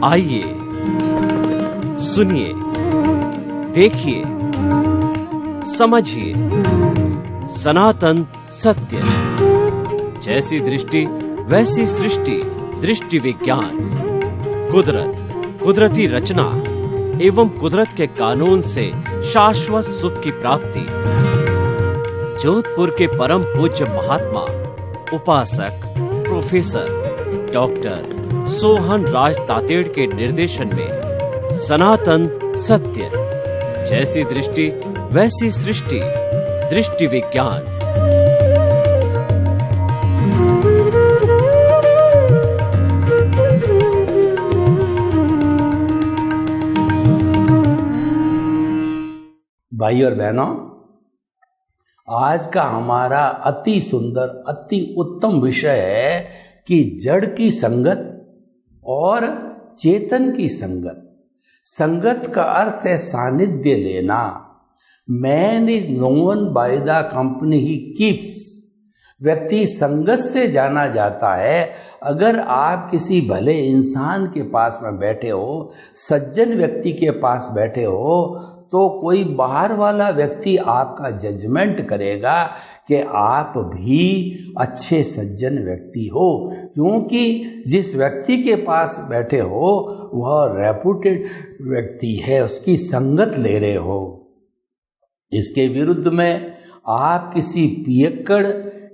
आइए सुनिए, देखिए, समझिए सनातन सत्य। जैसी दृष्टि वैसी सृष्टि, दृष्टि विज्ञान। कुदरत, कुदरती रचना एवं कुदरत के कानून से शाश्वत सुख की प्राप्ति। जोधपुर के परम पूज्य महात्मा उपासक प्रोफेसर डॉक्टर सोहन राज तातेड़ के निर्देशन में सनातन सत्य। जैसी दृष्टि वैसी सृष्टि, दृष्टि विज्ञान। भाई और बहनों, आज का हमारा अति सुंदर, अति उत्तम विषय है कि जड़ की संगत और चेतन की संगत। संगत का अर्थ है सानिध्य लेना। Man is known by the company he keeps. व्यक्ति संगत से जाना जाता है। अगर आप किसी भले इंसान के पास में बैठे हो, सज्जन व्यक्ति के पास बैठे हो, तो कोई बाहर वाला व्यक्ति आपका जजमेंट करेगा कि आप भी अच्छे सज्जन व्यक्ति हो, क्योंकि जिस व्यक्ति के पास बैठे हो वह रेपुटेड व्यक्ति है, उसकी संगत ले रहे हो। इसके विरुद्ध में आप किसी पियक्कड़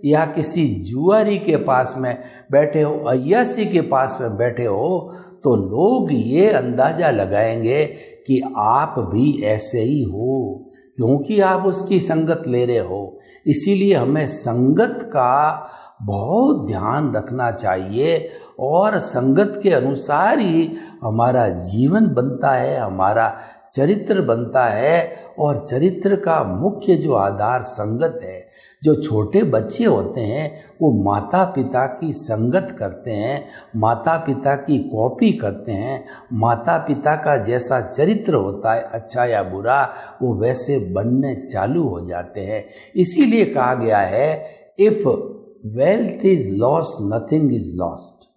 या किसी जुआरी के पास में बैठे हो, अय्यासी के पास में बैठे हो, तो लोग ये अंदाजा लगाएंगे कि आप भी ऐसे ही हो, क्योंकि आप उसकी संगत ले रहे हो। इसीलिए हमें संगत का बहुत ध्यान रखना चाहिए और संगत के अनुसार ही हमारा जीवन बनता है, हमारा चरित्र बनता है। और चरित्र का मुख्य जो आधार संगत है। जो छोटे बच्चे होते हैं वो माता पिता की संगत करते हैं, माता पिता की कॉपी करते हैं। माता पिता का जैसा चरित्र होता है, अच्छा या बुरा, वो वैसे बनने चालू हो जाते हैं। इसीलिए कहा गया है, if wealth is lost nothing is lost,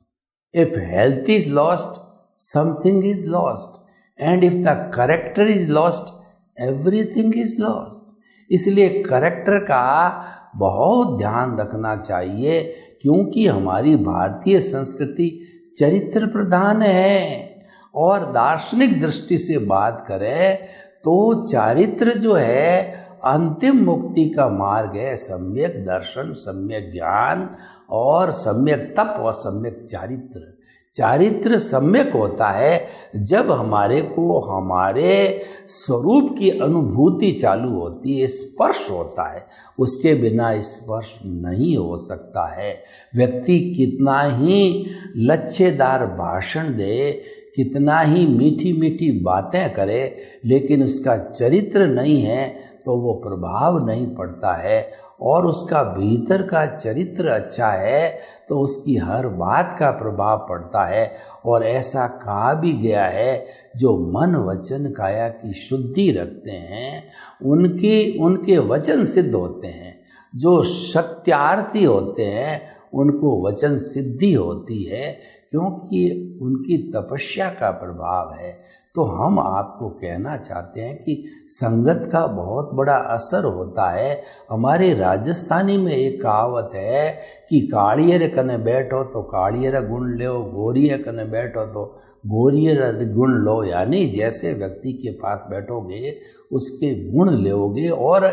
if health is lost something is lost, and if the character is lost everything is lost. इसलिए कैरेक्टर का बहुत ध्यान रखना चाहिए, क्योंकि हमारी भारतीय संस्कृति चरित्र प्रधान है। और दार्शनिक दृष्टि से बात करें तो चारित्र जो है अंतिम मुक्ति का मार्ग है। सम्यक दर्शन, सम्यक ज्ञान और सम्यक तप और सम्यक चारित्र। चारित्र सम्यक होता है जब हमारे को हमारे स्वरूप की अनुभूति चालू होती है, स्पर्श होता है। उसके बिना स्पर्श नहीं हो सकता है। व्यक्ति कितना ही लच्छेदार भाषण दे, कितना ही मीठी मीठी बातें करे, लेकिन उसका चरित्र नहीं है तो वो प्रभाव नहीं पड़ता है। और उसका भीतर का चरित्र अच्छा है तो उसकी हर बात का प्रभाव पड़ता है। और ऐसा कहा भी गया है, जो मन वचन काया की शुद्धि रखते हैं उनके वचन सिद्ध होते हैं। जो सत्यार्थी होते हैं उनको वचन सिद्धि होती है, क्योंकि उनकी तपस्या का प्रभाव है। तो हम आपको कहना चाहते हैं कि संगत का बहुत बड़ा असर होता है। हमारे राजस्थानी में एक कहावत है कि काड़ियर कने बैठो तो काड़ियर गुण लो, गोरियर कने बैठो तो गोरियर गुण लो। यानी जैसे व्यक्ति के पास बैठोगे उसके गुण लोगे। और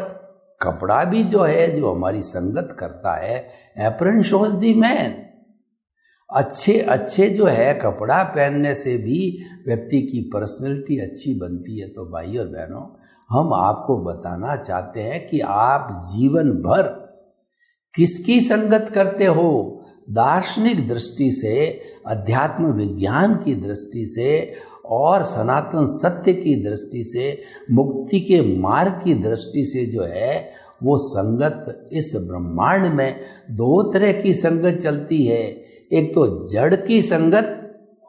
कपड़ा भी जो है, जो हमारी संगत करता है, एप्रन शोज द मैन। अच्छे जो है कपड़ा पहनने से भी व्यक्ति की पर्सनैलिटी अच्छी बनती है। तो भाई और बहनों, हम आपको बताना चाहते हैं कि आप जीवन भर किसकी संगत करते हो। दार्शनिक दृष्टि से, अध्यात्म विज्ञान की दृष्टि से और सनातन सत्य की दृष्टि से, मुक्ति के मार्ग की दृष्टि से जो है वो संगत, इस ब्रह्मांड में दो तरह की संगत चलती है। एक तो जड़ की संगत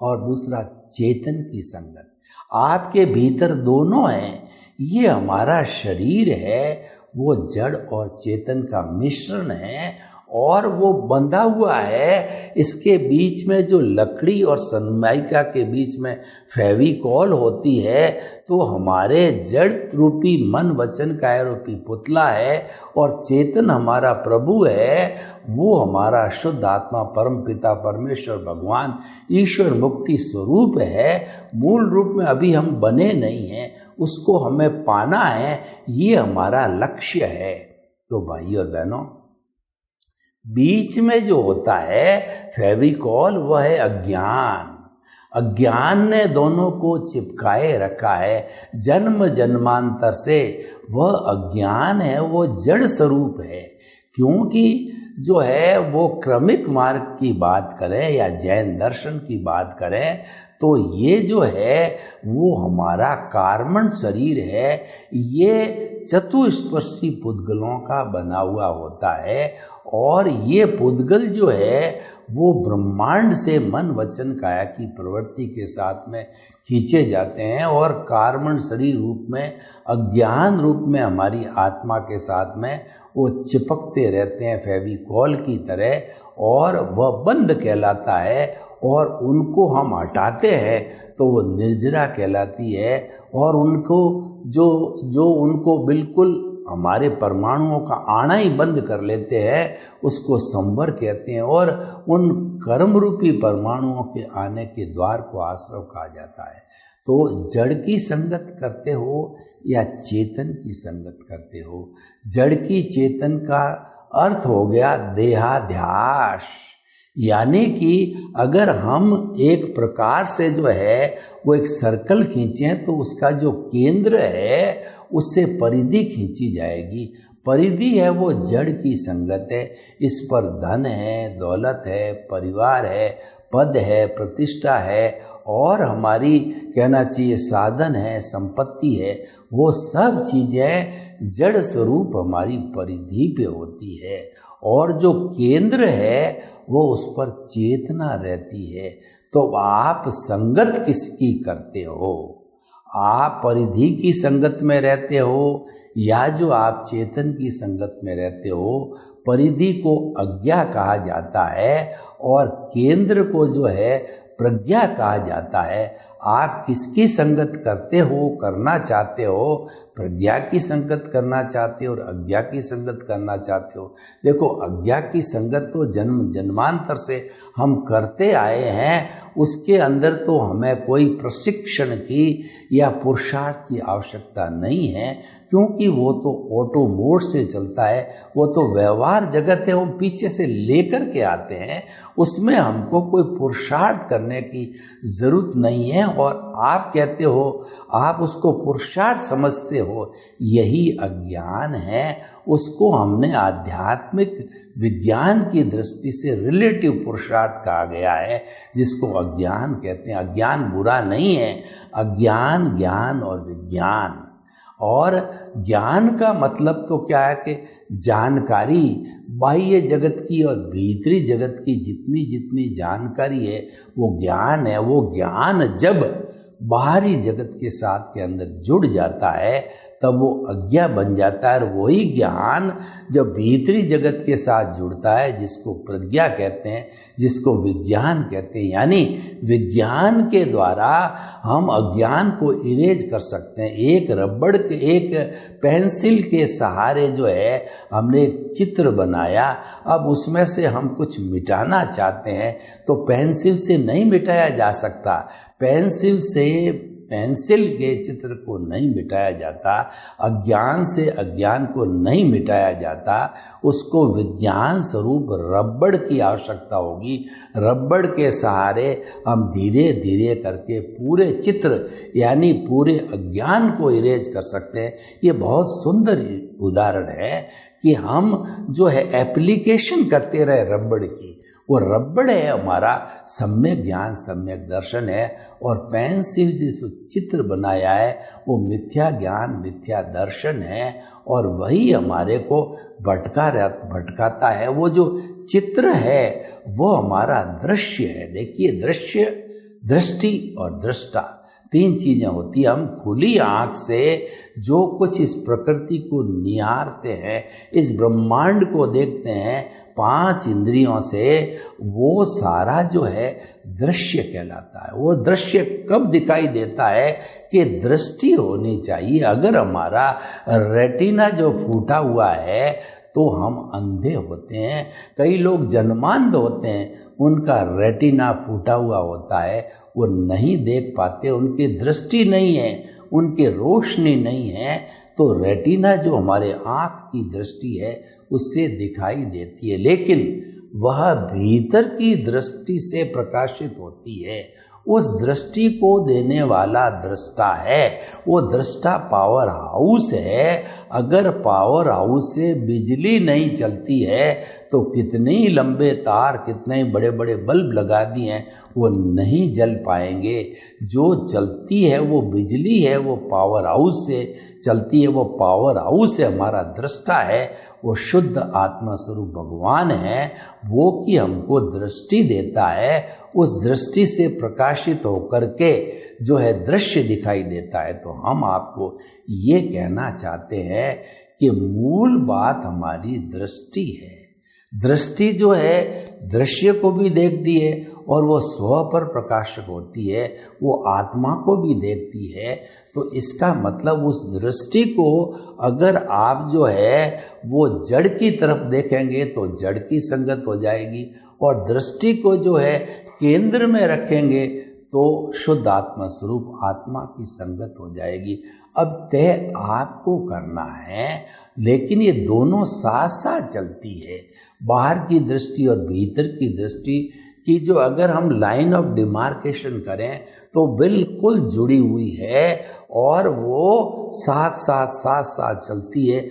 और दूसरा चेतन की संगत। आपके भीतर दोनों हैं। ये हमारा शरीर है, वो जड़ और चेतन का मिश्रण है। और वो बंधा हुआ है। इसके बीच में जो लकड़ी और सनमाइका के बीच में फेविकॉल होती है, तो हमारे जड़ रूपी मन वचन काया रूपी पुतला है, और चेतन हमारा प्रभु है, वो हमारा शुद्ध आत्मा परम पिता परमेश्वर भगवान ईश्वर मुक्ति स्वरूप है। मूल रूप में अभी हम बने नहीं हैं, उसको हमें पाना है, ये हमारा लक्ष्य है। तो भाई और बहनों, बीच में जो होता है फेविकॉल, वह है अज्ञान। अज्ञान ने दोनों को चिपकाए रखा है जन्म जन्मांतर से। वह अज्ञान है, वो जड़ स्वरूप है। क्योंकि जो है वो क्रमिक मार्ग की बात करें या जैन दर्शन की बात करें, तो ये जो है वो हमारा कार्मण शरीर है, ये चतुष्पर्शी पुद्गलों का बना हुआ होता है। और ये पुद्गल जो है वो ब्रह्मांड से मन वचन काया की प्रवृत्ति के साथ में खींचे जाते हैं, और कार्मण शरीर रूप में अज्ञान रूप में हमारी आत्मा के साथ में वो चिपकते रहते हैं फेविकॉल की तरह, और वह बंद कहलाता है। और उनको हम हटाते हैं तो वो निर्जरा कहलाती है। और उनको जो उनको बिल्कुल हमारे परमाणुओं का आना ही बंद कर लेते हैं, उसको संवर कहते हैं। और उन कर्म रूपी परमाणुओं के आने के द्वार को आश्रव कहा जाता है। तो जड़ की संगत करते हो या चेतन की संगत करते हो। जड़ की चेतन का अर्थ हो गया देहाध्यास, यानी कि अगर हम एक प्रकार से जो है वो एक सर्कल खींचें, तो उसका जो केंद्र है उससे परिधि खींची जाएगी। परिधि है वो जड़ की संगत है। इस पर धन है, दौलत है, परिवार है, पद है, प्रतिष्ठा है, और हमारी कहना चाहिए साधन है, संपत्ति है। वो सब चीजें जड़ स्वरूप हमारी परिधि पे होती है। और जो केंद्र है वो उस पर चेतना रहती है। तो आप संगत किसकी करते हो? आप परिधि की संगत में रहते हो या जो आप चेतन की संगत में रहते हो? परिधि को अज्ञा कहा जाता है और केंद्र को जो है प्रज्ञा कहा जाता है। आप किसकी संगत करते हो, करना चाहते हो? प्रज्ञा की संगत करना चाहते हो और अज्ञा की संगत करना चाहते हो? देखो, अज्ञा की संगत तो जन्म जन्मांतर से हम करते आए हैं, उसके अंदर तो हमें कोई प्रशिक्षण की या पुरुषार्थ की आवश्यकता नहीं है, क्योंकि वो तो ऑटो मोड से चलता है। वो तो व्यवहार जगत है, वो पीछे से लेकर के आते हैं। उसमें हमको कोई पुरुषार्थ करने की जरूरत नहीं है। और आप कहते हो, आप उसको पुरुषार्थ समझते हो, यही अज्ञान है। उसको हमने आध्यात्मिक विज्ञान की दृष्टि से रिलेटिव पुरुषार्थ कहा गया है, जिसको अज्ञान कहते हैं। अज्ञान बुरा नहीं है, अज्ञान ज्ञान और विज्ञान। और ज्ञान का मतलब तो क्या है कि जानकारी, बाह्य जगत की और भीतरी जगत की जितनी जितनी जानकारी है वो ज्ञान है। वो ज्ञान जब बाहरी जगत के साथ के अंदर जुड़ जाता है तब वो अज्ञा बन जाता है। और वही ज्ञान जब भीतरी जगत के साथ जुड़ता है, जिसको प्रज्ञा कहते हैं, जिसको विज्ञान कहते हैं, यानी विज्ञान के द्वारा हम अज्ञान को इरेज कर सकते हैं। एक रबड़ के, एक पेंसिल के सहारे जो है हमने एक चित्र बनाया, अब उसमें से हम कुछ मिटाना चाहते हैं तो पेंसिल से नहीं मिटाया जा सकता। पेंसिल से पेंसिल के चित्र को नहीं मिटाया जाता, अज्ञान से अज्ञान को नहीं मिटाया जाता। उसको विज्ञान स्वरूप रबड़ की आवश्यकता होगी। रबड़ के सहारे हम धीरे धीरे करके पूरे चित्र यानी पूरे अज्ञान को इरेज कर सकते हैं। ये बहुत सुंदर उदाहरण है कि हम जो है एप्लीकेशन करते रहे रबड़ की। वो रबड़ है हमारा सम्यक ज्ञान, सम्यक दर्शन है। और पेंसिल जिस चित्र बनाया है वो मिथ्या ज्ञान, मिथ्या दर्शन है। और वही हमारे को भटकाता है। वो जो चित्र है वो हमारा दृश्य है। देखिए, दृश्य, दृष्टि और दृष्टा, तीन चीजें होती हैं। हम खुली आंख से जो कुछ इस प्रकृति को निहारते हैं, इस ब्रह्मांड को देखते हैं, 5 इंद्रियों से वो सारा जो है दृश्य कहलाता है। वो दृश्य कब दिखाई देता है कि दृष्टि होनी चाहिए। अगर हमारा रेटिना जो फूटा हुआ है तो हम अंधे होते हैं। कई लोग जन्मांध होते हैं, उनका रेटिना फूटा हुआ होता है, वो नहीं देख पाते, उनकी दृष्टि नहीं है, उनकी रोशनी नहीं है। तो रेटिना जो हमारे आँख की दृष्टि है उससे दिखाई देती है, लेकिन वह भीतर की दृष्टि से प्रकाशित होती है। उस दृष्टि को देने वाला दृष्टा है, वो दृष्टा पावर हाउस है। अगर पावर हाउस से बिजली नहीं चलती है तो कितने ही लंबे तार, कितने ही बड़े बड़े बल्ब लगा दिए हैं, वो नहीं जल पाएंगे। जो चलती है वो बिजली है, वो पावर हाउस से चलती है। वो पावर हाउस है हमारा दृष्टा है, वो शुद्ध आत्मा स्वरूप भगवान है, वो कि हमको दृष्टि देता है। उस दृष्टि से प्रकाशित होकर के जो है दृश्य दिखाई देता है। तो हम आपको ये कहना चाहते हैं कि मूल बात हमारी दृष्टि है। दृष्टि जो है दृश्य को भी देखती है और वो स्व पर प्रकाशक होती है, वो आत्मा को भी देखती है। तो इसका मतलब उस दृष्टि को अगर आप जो है वो जड़ की तरफ देखेंगे तो जड़ की संगत हो जाएगी, और दृष्टि को जो है केंद्र में रखेंगे तो शुद्ध आत्मा स्वरूप आत्मा की संगत हो जाएगी। अब तय आपको करना है, लेकिन ये दोनों साथ साथ चलती है। बाहर की दृष्टि और भीतर की दृष्टि की जो अगर हम लाइन ऑफ डिमार्केशन करें तो बिल्कुल जुड़ी हुई है, और वो साथ साथ चलती है।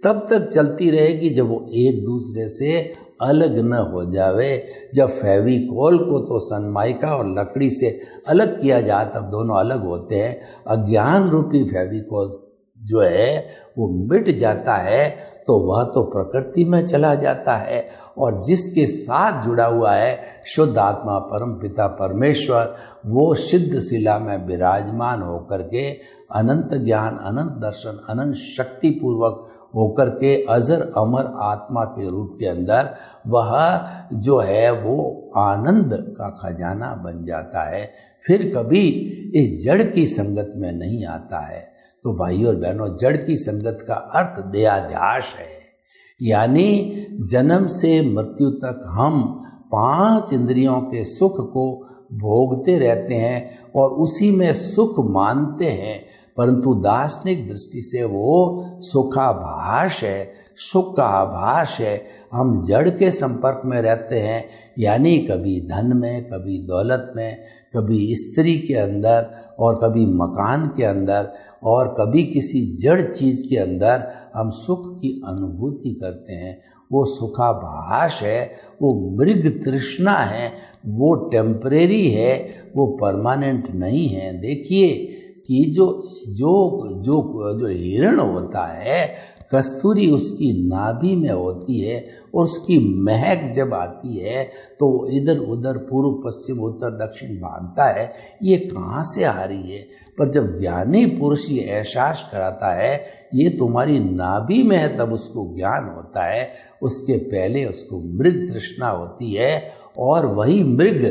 तब तक चलती रहेगी जब वो एक दूसरे से अलग न हो जावे। जब फेविकोल को तो सनमाइका और लकड़ी से अलग किया जाए तब दोनों अलग होते हैं। अज्ञान रूपी फेविकोल जो है वो मिट जाता है तो वह तो प्रकृति में चला जाता है, और जिसके साथ जुड़ा हुआ है शुद्ध आत्मा परम पिता परमेश्वर, वो सिद्ध शिला में विराजमान होकर के अनंत ज्ञान, अनंत दर्शन, अनंत शक्ति पूर्वक होकर के अजर अमर आत्मा के रूप के अंदर वह जो है वो आनंद का खजाना बन जाता है। फिर कभी इस जड़ की संगत में नहीं आता है। तो भाइयों और बहनों, जड़ की संगत का अर्थ देहाध्यास है, यानी जन्म से मृत्यु तक हम 5 इंद्रियों के सुख को भोगते रहते हैं और उसी में सुख मानते हैं, परंतु दार्शनिक दृष्टि से वो सुखाभास है, सुख का आभास है। हम जड़ के संपर्क में रहते हैं, यानी कभी धन में, कभी दौलत में, कभी स्त्री के अंदर, और कभी मकान के अंदर, और कभी किसी जड़ चीज के अंदर हम सुख की अनुभूति करते हैं। वो सुखाभास है, वो मृग तृष्णा है, वो टेम्परेरी है, वो परमानेंट नहीं है। देखिए कि जो हिरण होता है, कस्तूरी उसकी नाभि में होती है, और उसकी महक जब आती है तो इधर उधर पूर्व पश्चिम उत्तर दक्षिण भागता है, ये कहाँ से आ रही है। पर जब ज्ञानी पुरुष ये एहसास कराता है ये तुम्हारी नाभि में है, तब उसको ज्ञान होता है। उसके पहले उसको मृग तृष्णा होती है, और वही मृग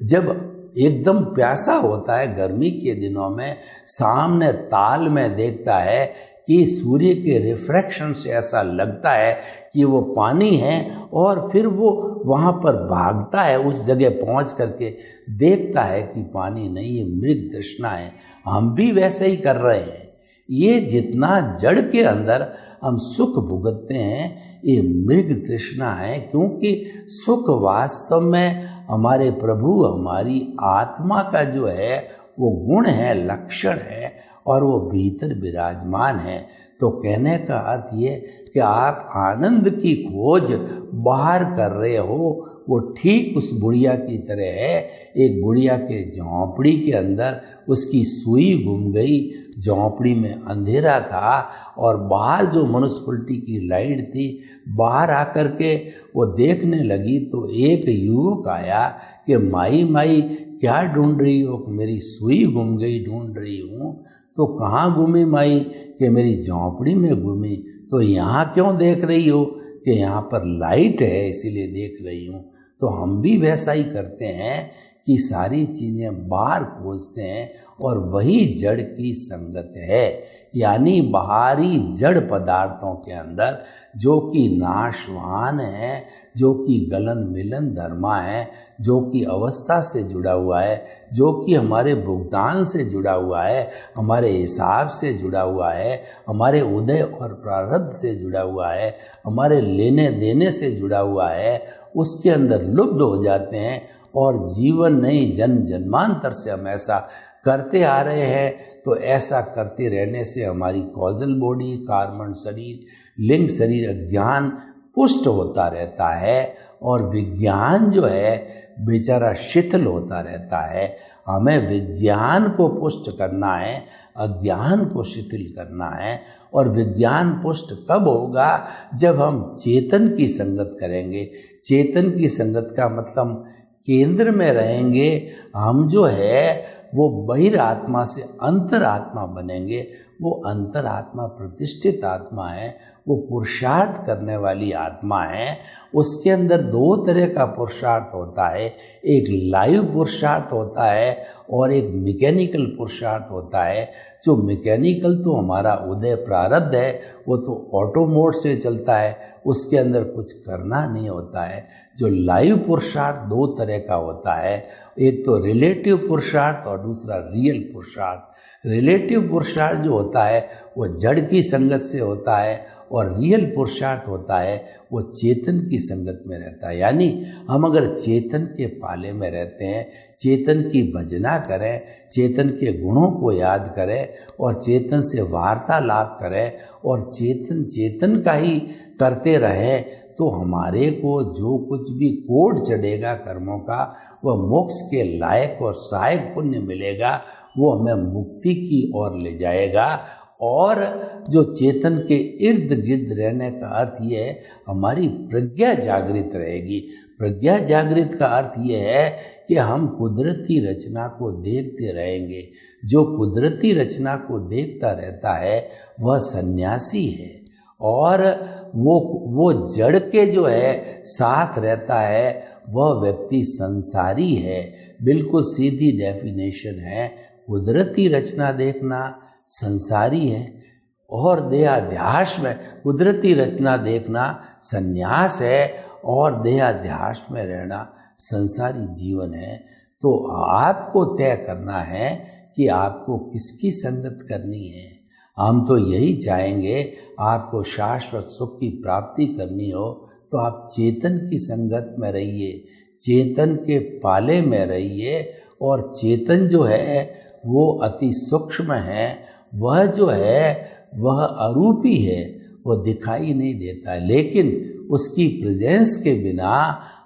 जब एकदम प्यासा होता है गर्मी के दिनों में, सामने ताल में देखता है कि सूर्य के रिफ्रैक्शन से ऐसा लगता है कि वो पानी है, और फिर वो वहाँ पर भागता है, उस जगह पहुँच करके देखता है कि पानी नहीं है, मृग तृष्णा है। हम भी वैसे ही कर रहे हैं। ये जितना जड़ के अंदर हम सुख भुगतते हैं, ये मृग तृष्णा है, क्योंकि सुख वास्तव में हमारे प्रभु, हमारी आत्मा का जो है वो गुण है, लक्षण है, और वो भीतर विराजमान है। तो कहने का अर्थ ये कि आप आनंद की खोज बाहर कर रहे हो, वो ठीक उस बुढ़िया की तरह है। एक बुढ़िया के झोंपड़ी के अंदर उसकी सुई गुम गई, झोंपड़ी में अंधेरा था, और बाहर जो म्युनिसिपैलिटी की लाइट थी, बाहर आकर के वो देखने लगी तो एक युवक आया कि माई माई क्या ढूंढ रही हो? मेरी सुई गुम गई, ढूंढ रही हूँ। तो कहाँ गुमी माई? कि मेरी झोंपड़ी में गुमी। तो यहाँ क्यों देख रही हो? कि यहाँ पर लाइट है इसीलिए देख रही हूँ, तो हम भी वैसा ही करते हैं कि सारी चीज़ें बाहर खोजते हैं और वही जड़ की संगत है। यानी बाहरी जड़ पदार्थों के अंदर जो कि नाशवान है, जो कि गलन मिलन धर्मा है, जो कि अवस्था से जुड़ा हुआ है, जो कि हमारे भुगतान से जुड़ा हुआ है, हमारे हिसाब से जुड़ा हुआ है, हमारे उदय और प्रारब्ध से जुड़ा हुआ है, हमारे लेने देने से जुड़ा हुआ है, उसके अंदर लुप्त हो जाते हैं। और जीवन नहीं, जन्म जन्मांतर से हम ऐसा करते आ रहे हैं। तो ऐसा करते रहने से हमारी कॉजल बॉडी, कार्बन शरीर, लिंग शरीर, अज्ञान पुष्ट होता रहता है और विज्ञान जो है बेचारा शिथिल होता रहता है। हमें विज्ञान को पुष्ट करना है, अज्ञान को शिथिल करना है। और विज्ञान पुष्ट कब होगा? जब हम चेतन की संगत करेंगे। चेतन की संगत का मतलब केंद्र में रहेंगे। हम जो है वो बहिरात्मा से अंतरात्मा बनेंगे। वो अंतरात्मा प्रतिष्ठित आत्मा है, वो पुरुषार्थ करने वाली आत्मा है। उसके अंदर दो तरह का पुरुषार्थ होता है, एक लाइव पुरुषार्थ होता है और एक मैकेनिकल पुरुषार्थ होता है। जो मैकेनिकल तो हमारा उदय प्रारब्ध है, वो तो ऑटो मोड से चलता है, उसके अंदर कुछ करना नहीं होता है। जो लाइव पुरुषार्थ दो तरह का होता है, एक तो रिलेटिव पुरुषार्थ और दूसरा रियल पुरुषार्थ। रिलेटिव पुरुषार्थ जो होता है वो जड़ की संगत से होता है और रियल पुरुषार्थ होता है वो चेतन की संगत में रहता है। यानी हम अगर चेतन के पाले में रहते हैं, चेतन की भजना करें, चेतन के गुणों को याद करें और चेतन से वार्तालाप करें और चेतन चेतन का ही करते रहें, तो हमारे को जो कुछ भी कोड चढ़ेगा कर्मों का, वह मोक्ष के लायक और सहायक पुण्य मिलेगा, वो हमें मुक्ति की ओर ले जाएगा। और जो चेतन के इर्द गिर्द रहने का अर्थ ये है, हमारी प्रज्ञा जागृत रहेगी। प्रज्ञा जागृत का अर्थ ये है कि हम कुदरती रचना को देखते रहेंगे। जो कुदरती रचना को देखता रहता है वह सन्यासी है और वो जड़ के जो है साथ रहता है वह व्यक्ति संसारी है। बिल्कुल सीधी डेफिनेशन है। कुदरती रचना देखना संसारी है और देहाध्यास में कुदरती रचना देखना संन्यास है और देहाध्यास में रहना संसारी जीवन है। तो आपको तय करना है कि आपको किसकी संगत करनी है। हम तो यही चाहेंगे, आपको शाश्वत सुख की प्राप्ति करनी हो तो आप चेतन की संगत में रहिए, चेतन के पाले में रहिए। और चेतन जो है वो अति सूक्ष्म है, वह जो है वह अरूपी है, वो दिखाई नहीं देता, लेकिन उसकी प्रेजेंस के बिना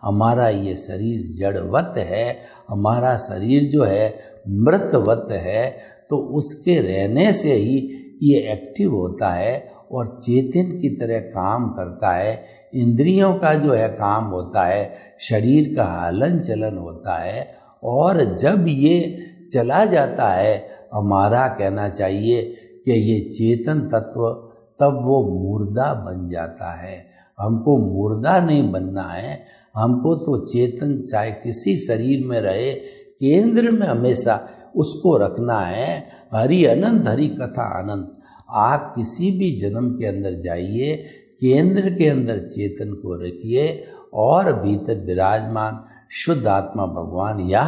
हमारा ये शरीर जड़वत है, हमारा शरीर जो है मृतवत है। तो उसके रहने से ही ये एक्टिव होता है और चेतन की तरह काम करता है। इंद्रियों का जो है काम होता है, शरीर का हलन चलन होता है। और जब ये चला जाता है, हमारा कहना चाहिए कि ये चेतन तत्व, तब वो मुर्दा बन जाता है। हमको मुर्दा नहीं बनना है, हमको तो चेतन चाहे किसी शरीर में रहे, केंद्र में हमेशा उसको रखना है। हरि अनंत, हरि कथा अनंत। आप किसी भी जन्म के अंदर जाइए, केंद्र के अंदर चेतन को रखिए और भीतर विराजमान शुद्ध आत्मा भगवान या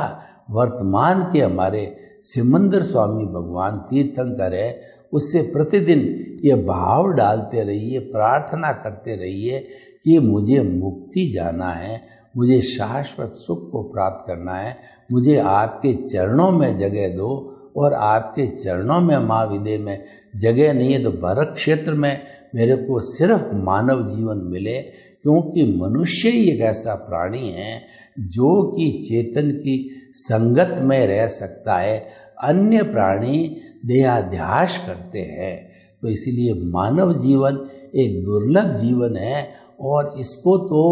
वर्तमान के हमारे सिमंदर स्वामी भगवान तीर्थंकर है, उससे प्रतिदिन ये भाव डालते रहिए, प्रार्थना करते रहिए कि मुझे मुक्ति जाना है, मुझे शाश्वत सुख को प्राप्त करना है, मुझे आपके चरणों में जगह दो। और आपके चरणों में महाविदय में जगह नहीं है तो भरत क्षेत्र में मेरे को सिर्फ मानव जीवन मिले, क्योंकि मनुष्य ही एक ऐसा प्राणी है जो कि चेतन की संगत में रह सकता है। अन्य प्राणी देहाध्यास करते हैं। तो इसीलिए मानव जीवन एक दुर्लभ जीवन है और इसको तो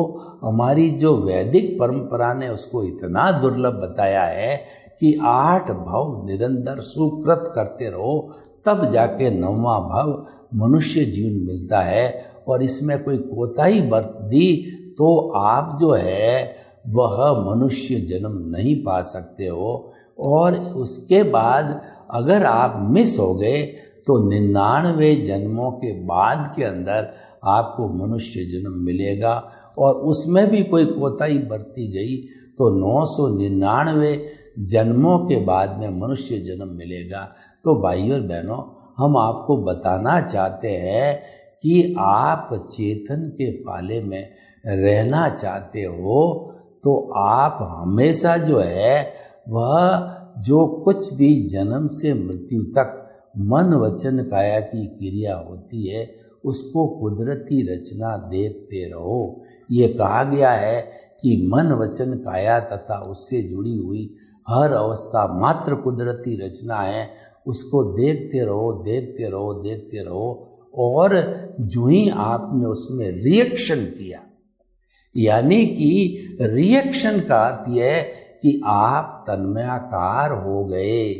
हमारी जो वैदिक परंपरा ने उसको इतना दुर्लभ बताया है कि 8 भव निरंतर सुकृत करते रहो, तब जाके 9वां भव मनुष्य जीवन मिलता है। और इसमें कोई कोताही बरत दी तो आप जो है वह मनुष्य जन्म नहीं पा सकते हो। और उसके बाद अगर आप मिस हो गए तो 99 जन्मों के बाद के अंदर आपको मनुष्य जन्म मिलेगा, और उसमें भी कोई कोताही बरती गई तो 999 जन्मों के बाद में मनुष्य जन्म मिलेगा। तो भाइयों और बहनों, हम आपको बताना चाहते हैं कि आप चेतन के पाले में रहना चाहते हो तो आप हमेशा जो है वह जो कुछ भी जन्म से मृत्यु तक मन वचन काया की क्रिया होती है उसको कुदरती रचना देखते रहो। ये कहा गया है कि मन वचन काया तथा उससे जुड़ी हुई हर अवस्था मात्र कुदरती रचना है, उसको देखते रहो, देखते रहो, देखते रहो। और जो ही आपने उसमें रिएक्शन किया, यानी कि रिएक्शन का अर्थ यह है कि आप तन्मयाकार हो गए।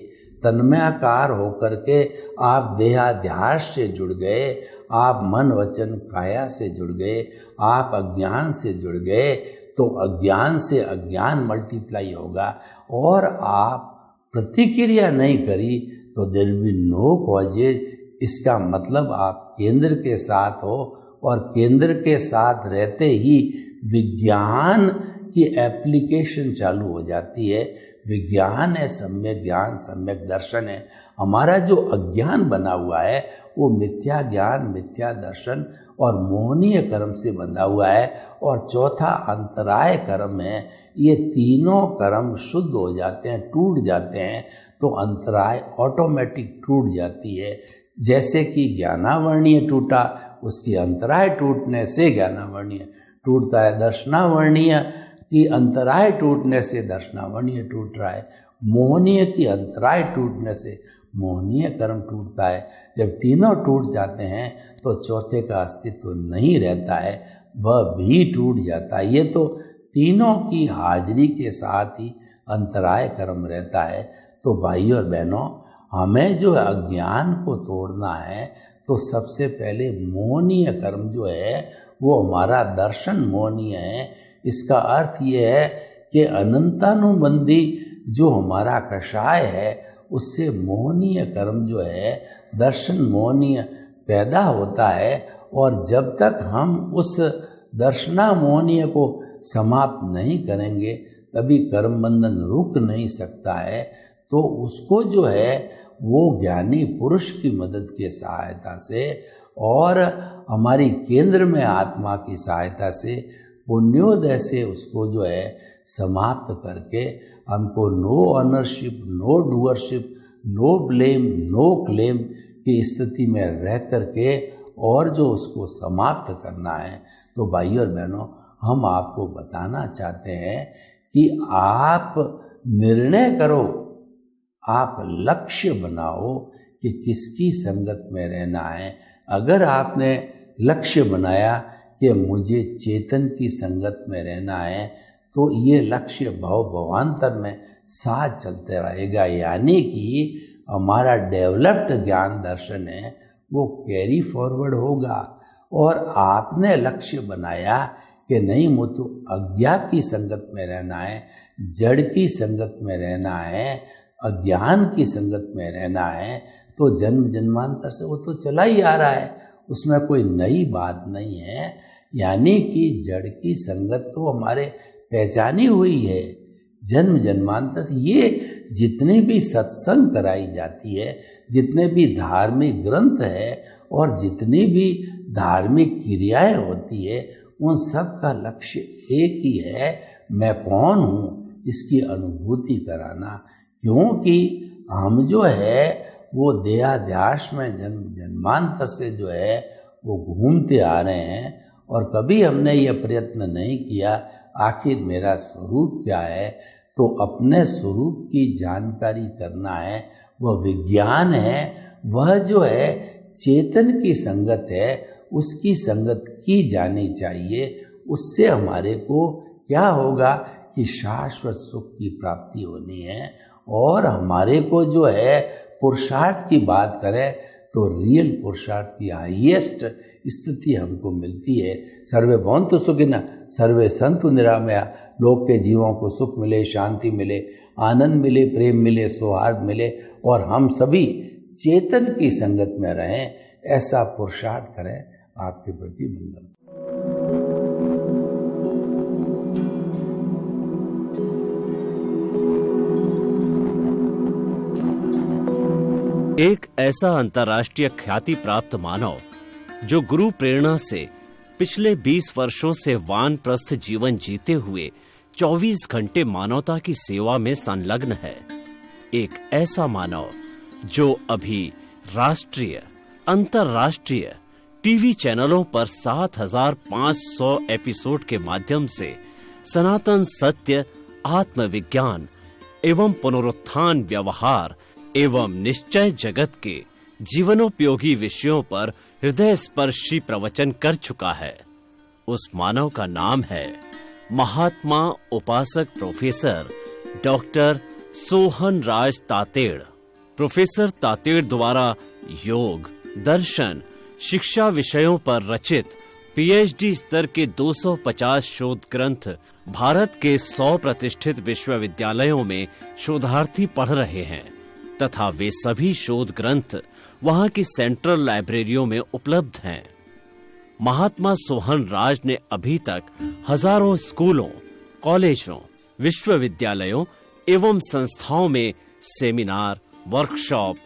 तन्मयाकार होकर के आप देहाध्यास से जुड़ गए, आप मन वचन काया से जुड़ गए, आप अज्ञान से जुड़ गए, तो अज्ञान से अज्ञान मल्टीप्लाई होगा। और आप प्रतिक्रिया नहीं करी तो there will be no causes. इसका मतलब आप केंद्र के साथ हो, और केंद्र के साथ रहते ही विज्ञान की एप्लीकेशन चालू हो जाती है। विज्ञान है सम्यक ज्ञान, सम्यक दर्शन है। हमारा जो अज्ञान बना हुआ है वो मिथ्या ज्ञान, मिथ्या दर्शन और मोहनीय कर्म से बंधा हुआ है। और चौथा अंतराय कर्म है। ये तीनों कर्म शुद्ध हो जाते हैं, टूट जाते हैं तो अंतराय ऑटोमेटिक टूट जाती है। जैसे कि ज्ञानावर्णीय टूटा, उसकी अंतराय टूटने से ज्ञानावर्णीय टूटता है। दर्शनावर्णीय की अंतराय टूटने से दर्शनावर्णीय टूट रहा है। मोहनीय की अंतराय टूटने से मोहनीय कर्म टूटता है। जब तीनों टूट जाते हैं तो चौथे का अस्तित्व नहीं रहता है, वह भी टूट जाता है। ये तो तीनों की हाजिरी के साथ ही अंतराय कर्म रहता है। तो भाइयों और बहनों, हमें जो अज्ञान को तोड़ना है तो सबसे पहले मोहनीय कर्म जो है वो हमारा दर्शन मोहनीय है। इसका अर्थ ये है कि अनंतानुबंधी जो हमारा कषाय है उससे मोहनीय कर्म जो है दर्शन मोहनीय पैदा होता है। और जब तक हम उस दर्शना मोहनीय को समाप्त नहीं करेंगे तभी कर्म बंधन रुक नहीं सकता है। तो उसको जो है वो ज्ञानी पुरुष की मदद की सहायता से और हमारी केंद्र में आत्मा की सहायता से पुण्योदय से उसको जो है समाप्त करके हमको no ownership, no doership, no blame, no claim की स्थिति में रह करके और जो उसको समाप्त करना है। तो भाइयों और बहनों, हम आपको बताना चाहते हैं कि आप निर्णय करो, आप लक्ष्य बनाओ कि किसकी संगत में रहना है। अगर आपने लक्ष्य बनाया कि मुझे चेतन की संगत में रहना है तो ये लक्ष्य भव भवांतर में साथ चलते रहेगा। यानी कि हमारा डेवलप्ड ज्ञान दर्शन है वो कैरी फॉरवर्ड होगा। और आपने लक्ष्य बनाया कि नहीं मुझे अज्ञा की संगत में रहना है, जड़ की संगत में रहना है, अज्ञान की संगत में रहना है, तो जन्म जन्मांतर से वो तो चला ही आ रहा है, उसमें कोई नई बात नहीं है। यानी कि जड़ की संगत तो हमारे पहचानी हुई है जन्म जन्मांतर से। ये जितने भी सत्संग कराई जाती है, जितने भी धार्मिक ग्रंथ है और जितनी भी धार्मिक क्रियाएं होती है, उन सब का लक्ष्य एक ही है, मैं कौन हूँ इसकी अनुभूति कराना। क्योंकि हम जो है वो देहाध्यास में जन्म जन्मांतर से जो है वो घूमते आ रहे हैं और कभी हमने ये प्रयत्न नहीं किया आखिर मेरा स्वरूप क्या है। तो अपने स्वरूप की जानकारी करना है, वह विज्ञान है, वह जो है चेतन की संगत है, उसकी संगत की जानी चाहिए। उससे हमारे को क्या होगा कि शाश्वत सुख की प्राप्ति होनी है। और हमारे को जो है पुरुषार्थ की बात करें तो रियल पुरुषार्थ की हाईएस्ट स्थिति हमको मिलती है। सर्वे भवन्तु सुखिनः, सर्वे सन्तु निरामया। लोग के जीवों को सुख मिले, शांति मिले, आनंद मिले, प्रेम मिले, सौहार्द मिले और हम सभी चेतन की संगत में रहें, ऐसा पुरुषार्थ करें। आपके प्रति मंगल। एक ऐसा अंतर्राष्ट्रीय ख्याति प्राप्त मानव जो गुरु प्रेरणा से पिछले 20 वर्षों से वानप्रस्थ जीवन जीते हुए 24 घंटे मानवता की सेवा में संलग्न है। एक ऐसा मानव जो अभी राष्ट्रीय, अंतर्राष्ट्रीय टीवी चैनलों पर 7,500 एपिसोड के माध्यम से सनातन सत्य, आत्मविज्ञान एवं पुनरुत्थान व्यवहार एवं निश्चय जगत के जीवनोपयोगी विषयों पर हृदय स्पर्शी प्रवचन कर चुका है। उस मानव का नाम है महात्मा उपासक प्रोफेसर डॉक्टर सोहन राज तातेड़। प्रोफेसर तातेड़ द्वारा योग, दर्शन, शिक्षा विषयों पर रचित पीएचडी स्तर के 250 शोध ग्रंथ भारत के 100 प्रतिष्ठित विश्वविद्यालयों में शोधार्थी पढ़ रहे हैं तथा वे सभी शोध ग्रंथ वहां की सेंट्रल लाइब्रेरियों में उपलब्ध हैं। महात्मा सोहन राज ने अभी तक हजारों स्कूलों, कॉलेजों, विश्वविद्यालयों एवं संस्थाओं में सेमिनार, वर्कशॉप,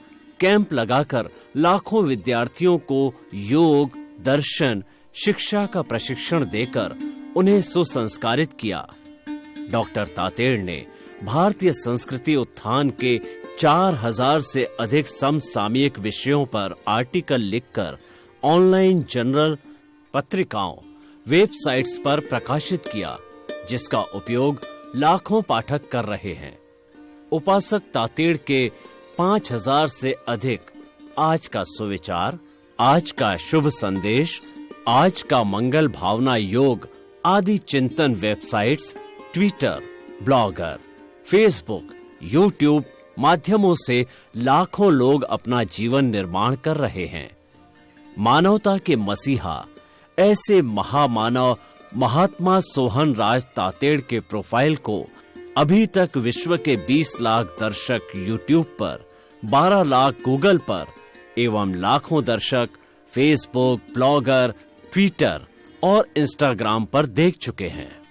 कैंप लगाकर लाखों विद्यार्थियों को योग, दर्शन, शिक्षा का प्रशिक्षण देकर उन्हें सुसंस्कारित किया। डॉक्टर तातेड़ ने भारतीय संस्कृति उत्थान के 4000 से अधिक समसामयिक विषयों पर आर्टिकल लिखकर ऑनलाइन जर्नल, पत्रिकाओं, वेबसाइट्स पर प्रकाशित किया, जिसका उपयोग लाखों पाठक कर रहे हैं। उपासक तातेड़ के 5000 से अधिक आज का सुविचार, आज का शुभ संदेश, आज का मंगल भावना योग आदि चिंतन websites, Twitter, blogger, Facebook, YouTube माध्यमों से लाखों लोग अपना जीवन निर्माण कर रहे हैं। मानवता के मसीहा ऐसे महामानव महात्मा सोहन राज तातेड़ के प्रोफाइल को अभी तक विश्व के 20 लाख दर्शक यूट्यूब पर, 12 लाख गूगल पर एवं लाखों दर्शक फेसबुक, ब्लॉगर, ट्विटर और इंस्टाग्राम पर देख चुके हैं।